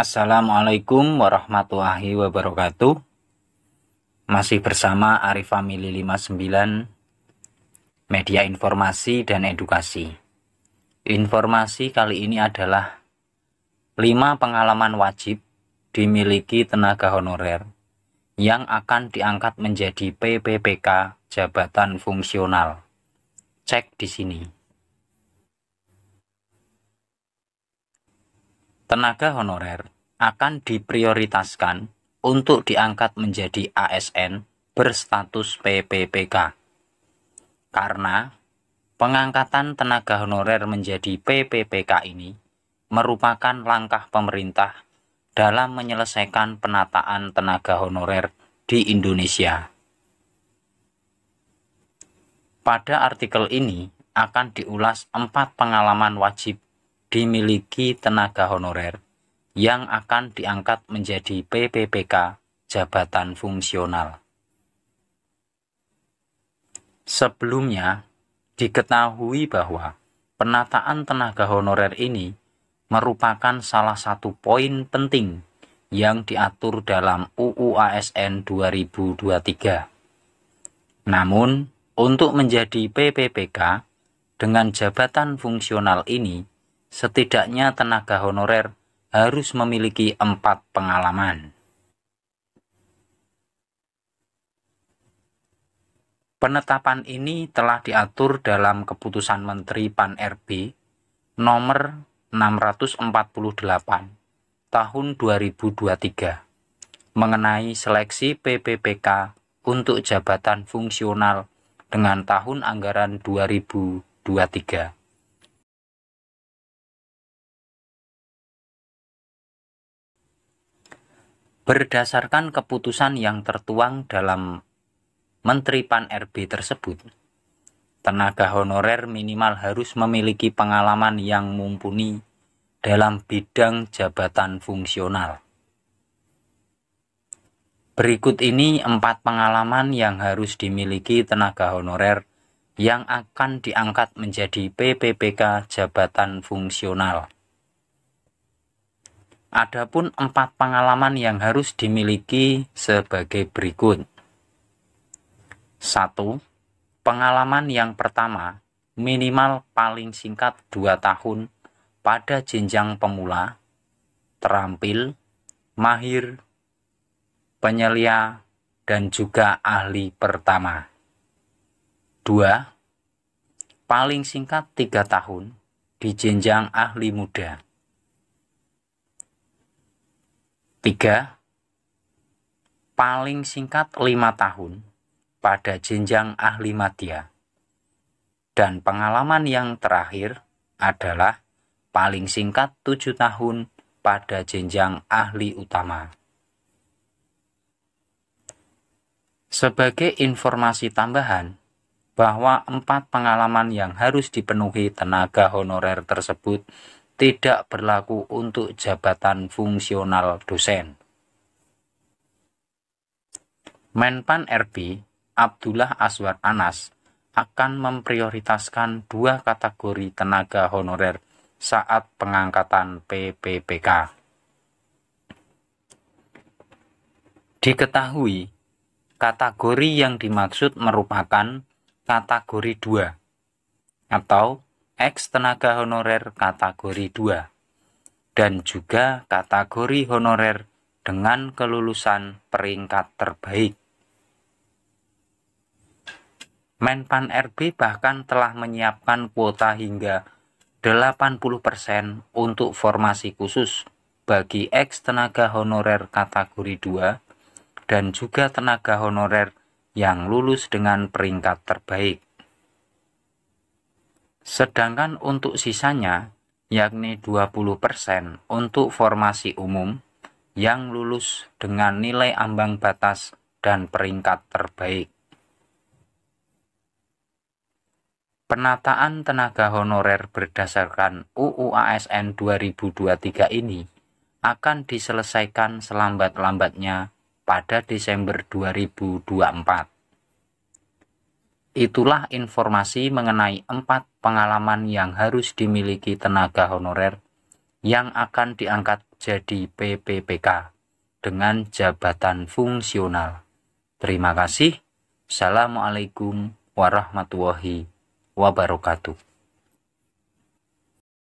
Assalamualaikum warahmatullahi wabarakatuh. Masih bersama Arif Family 59, Media Informasi dan Edukasi. Informasi kali ini adalah 5 pengalaman wajib dimiliki tenaga honorer yang akan diangkat menjadi PPPK jabatan fungsional. Cek di sini. Tenaga honorer akan diprioritaskan untuk diangkat menjadi ASN berstatus PPPK. Karena pengangkatan tenaga honorer menjadi PPPK ini merupakan langkah pemerintah dalam menyelesaikan penataan tenaga honorer di Indonesia. Pada artikel ini akan diulas 4 pengalaman wajib dimiliki tenaga honorer yang akan diangkat menjadi PPPK jabatan fungsional. Sebelumnya, diketahui bahwa penataan tenaga honorer ini merupakan salah satu poin penting yang diatur dalam UU ASN 2023. Namun, untuk menjadi PPPK dengan jabatan fungsional ini, setidaknya tenaga honorer harus memiliki 4 pengalaman. Penetapan ini telah diatur dalam Keputusan Menteri Pan-RB nomor 648 tahun 2023 mengenai seleksi PPPK untuk jabatan fungsional dengan tahun anggaran 2023. Berdasarkan keputusan yang tertuang dalam Menteri Pan-RB tersebut, tenaga honorer minimal harus memiliki pengalaman yang mumpuni dalam bidang jabatan fungsional. Berikut ini 4 pengalaman yang harus dimiliki tenaga honorer yang akan diangkat menjadi PPPK jabatan fungsional. Adapun 4 pengalaman yang harus dimiliki sebagai berikut. 1. Pengalaman yang pertama, minimal paling singkat 2 tahun pada jenjang pemula, terampil, mahir, penyelia, dan juga ahli pertama. 2. Paling singkat 3 tahun di jenjang ahli muda. 3. Paling singkat 5 tahun pada jenjang ahli madya. Dan pengalaman yang terakhir adalah paling singkat 7 tahun pada jenjang ahli utama. Sebagai informasi tambahan, bahwa 4 pengalaman yang harus dipenuhi tenaga honorer tersebut tidak berlaku untuk jabatan fungsional dosen. Menpan RB Abdullah Azwar Anas akan memprioritaskan 2 kategori tenaga honorer saat pengangkatan PPPK. Diketahui, kategori yang dimaksud merupakan kategori 2 atau ex-tenaga honorer kategori 2 dan juga kategori honorer dengan kelulusan peringkat terbaik. Menpan RB bahkan telah menyiapkan kuota hingga 80% untuk formasi khusus bagi ex-tenaga honorer kategori 2 dan juga tenaga honorer yang lulus dengan peringkat terbaik. Sedangkan untuk sisanya, yakni 20% untuk formasi umum yang lulus dengan nilai ambang batas dan peringkat terbaik. Penataan tenaga honorer berdasarkan UU ASN 2023 ini akan diselesaikan selambat-lambatnya pada Desember 2024. Itulah informasi mengenai 4 pengalaman yang harus dimiliki tenaga honorer yang akan diangkat jadi PPPK dengan jabatan fungsional. Terima kasih. Assalamualaikum warahmatullahi wabarakatuh.